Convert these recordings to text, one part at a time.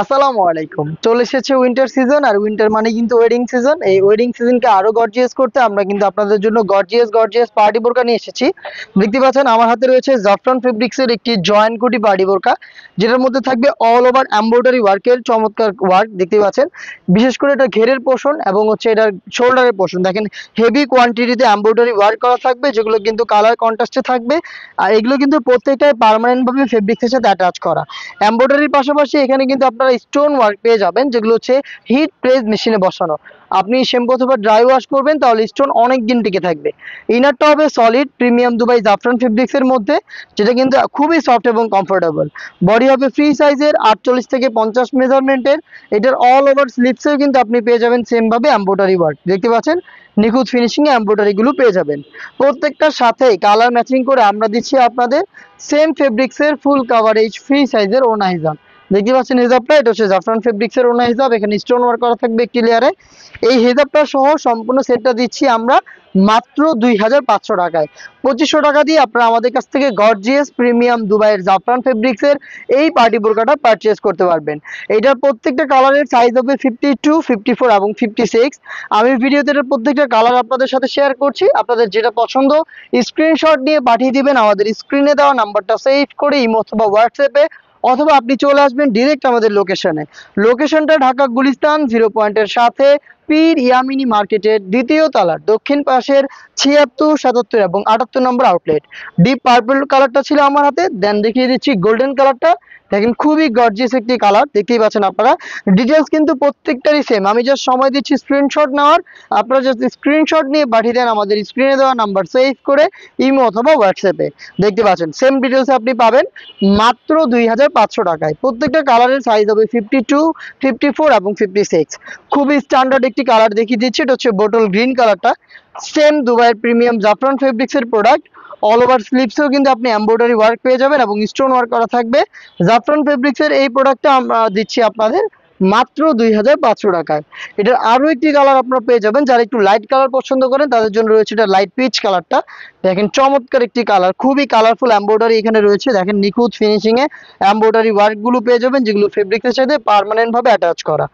আসসালামু আলাইকুম। চলে এসেছে উইন্টার সিজন, আর উইন্টার মানে কিন্তু ওয়েডিং সিজন। এই ওয়েডিং সিজনকে আরো গর্জিয়াস করতে আমরা কিন্তু আপনাদের জন্য গর্জিয়াস গর্জিয়াস পার্টি বোরকা নিয়ে এসেছি। দেখতে পাচ্ছেন আমার হাতে রয়েছে জাফরান ফেব্রিক্সের একটি জয়েন্ট কোটি পার্টি বোরকা, যেটার মধ্যে থাকবে অল ওভার এমব্রয়ডারি ওয়ার্কের চমৎকার ওয়ার্ক। দেখতে পাচ্ছেন বিশেষ করে এটা ঘেরের পোর্শন এবং হচ্ছে এটার শোল্ডারের পোর্শন দেখেন হেভি কোয়ান্টিটিতে এমব্রয়ডারি ওয়ার্ক করা থাকবে, যেগুলো কিন্তু কালার কন্ট্রাস্টে থাকবে। আর এগুলো কিন্তু প্রত্যেকটাই পার্মানেন্ট ভাবে ফেব্রিক্সের সাথে অ্যাটাচ করা। এমব্রয়ডারির পাশাপাশি এখানে কিন্তু আপনারা স্টোন ওয়ার্ক পেয়ে যাবেন, যেগুলো হচ্ছে হিট প্রেস মেশিনে বসানো। আপনি শ্যাম্পু অথবা ড্রাই ওয়াশ করবেন তাহলে স্টোন অনেক দিন টিকে থাকবে। ইনারটা হবে সলিড প্রিমিয়াম দুবাই জাফরান ফেব্রিক্সের মধ্যে, যেটা কিন্তু খুবই সফট এবং কমফোর্টেবল। বডি হবে ফ্রি সাইজের 48 থেকে 50 মেজারমেন্টের। এটার অল ওভার স্লিপসেও কিন্তু আপনি পেয়ে যাবেন সেম ভাবে এমব্রয়ডারি ওয়ার্ক। দেখতে পাচ্ছেন নিখুঁত ফিনিশিং এ এমব্রয়ডারি গুলো পেয়ে যাবেন। প্রত্যেকটার সাথে কালার ম্যাচিং করে আমরা দিচ্ছি আপনাদের সেম ফেব্রিক্সের ফুল কাভারেজ ফ্রি সাইজের ওনা হিজাব। দেখতে পাচ্ছেন হিজাবটা, এটা হচ্ছে জাফরান ফেব্রিক্সের ওনা হিজাব। এখানে স্টোন ওয়ার্ক করা থাকবে একটি লেয়ারে। এই হিজাবটা সহ সম্পূর্ণ সেটটা দিচ্ছি আমরা মাত্র 2500 টাকায়। 2500 টাকা দিয়ে আপনারা আমাদের কাছ থেকে গর্জিয়াস প্রিমিয়াম দুবাইয়ের জাফরান ফেব্রিক্সের এই পার্টি বোরকাটা পারচেজ করতে পারবেন। এটার প্রত্যেকটা কালারের সাইজ হবে 52, 54 এবং 56। আমি ভিডিওতে এটার প্রত্যেকটা কালার আপনাদের সাথে শেয়ার করছি। আপনাদের যেটা পছন্দ স্ক্রিনশট নিয়ে পাঠিয়ে দিবেন আমাদের স্ক্রিনে দেওয়া নাম্বারটা সেভ করে ইমো অথবা হোয়াটসঅ্যাপে, অথবা আপনি চলে আসবেন ডিরেক্ট আমাদের লোকেশনে। লোকেশনটা ঢাকা গুলিস্তান 0 পয়েন্টের সাথে পীর ইয়ামিনী মার্কেটের দ্বিতীয় তলার দক্ষিণ পাশের 76, 77 এবং 78 নম্বর আউটলেট। ডিপ পার্পল কালারটা ছিল আমার হাতে, দেন দেখিয়ে দিচ্ছি গোল্ডেন কালারটা। দেখেন খুবই গর্জিয়াস একটি কালার, দেখতেই পাচ্ছেন আপনারা। ডিটেলস কিন্তু প্রত্যেকটারই সেম। আমি জাস্ট সময় দিচ্ছি স্ক্রিনশট নেওয়ার। আপনারা জাস্ট স্ক্রিনশট নিয়ে পাঠিয়ে দেন আমাদের স্ক্রিনে দেওয়া নাম্বার সেভ করে ইমো অথবা হোয়াটসঅ্যাপে। দেখতে পাচ্ছেন সেম ডিটেলস আপনি পাবেন মাত্র 2500 টাকায়। প্রত্যেকটা কালারের সাইজ হবে 52, 54 এবং 56। খুবই স্ট্যান্ডার্ড একটি কালার দেখিয়ে দিচ্ছি, এটা হচ্ছে বোটল গ্রিন কালারটা। সেম দুবাইয়ের প্রিমিয়াম জাফরান ফেব্রিক্সের প্রোডাক্ট। অল ওভার স্লিপসেও কিন্তু আপনি এমব্রয়ডারি ওয়ার্ক পেয়ে যাবেন এবং স্টোন ওয়ার্ক করা থাকবে। জাফরান ফেব্রিক্সের এই প্রোডাক্টটা আমরা দিচ্ছি আপনাদের মাত্র 2500 টাকায়। এটার আরো একটি কালার আপনারা পেয়ে যাবেন, যারা একটু লাইট কালার পছন্দ করেন তাদের জন্য রয়েছে এটা লাইট পিচ কালারটা। দেখেন চমৎকার একটি কালার, খুবই কালারফুল এমব্রয়ডারি এখানে রয়েছে। দেখেন নিখুঁত ফিনিশিং এ এমব্রয়ডারি ওয়ার্ক গুলো পেয়ে যাবেন, যেগুলো ফেব্রিক্সের সাথে পার্মানেন্ট ভাবে অ্যাটাচ করা।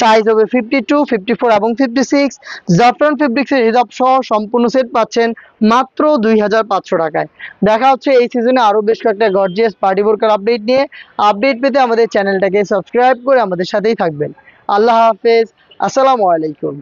সাইজ হবে 52, 54 এবং 56। জাফরান ফেব্রিক্সের হিজাব সহ সম্পূর্ণ সেট পাচ্ছেন মাত্র 2500 টাকায়। দেখা হচ্ছে এই সিজনে আরো বেশ কয়েকটা গর্জিয়াস পার্টি বোরকার আপডেট নিয়ে। আপডেট পেতে আমাদের চ্যানেলটাকে সাবস্ক্রাইব করে আমাদের সাথেই থাকবেন। আল্লাহ হাফেজ, আসসালামু আলাইকুম।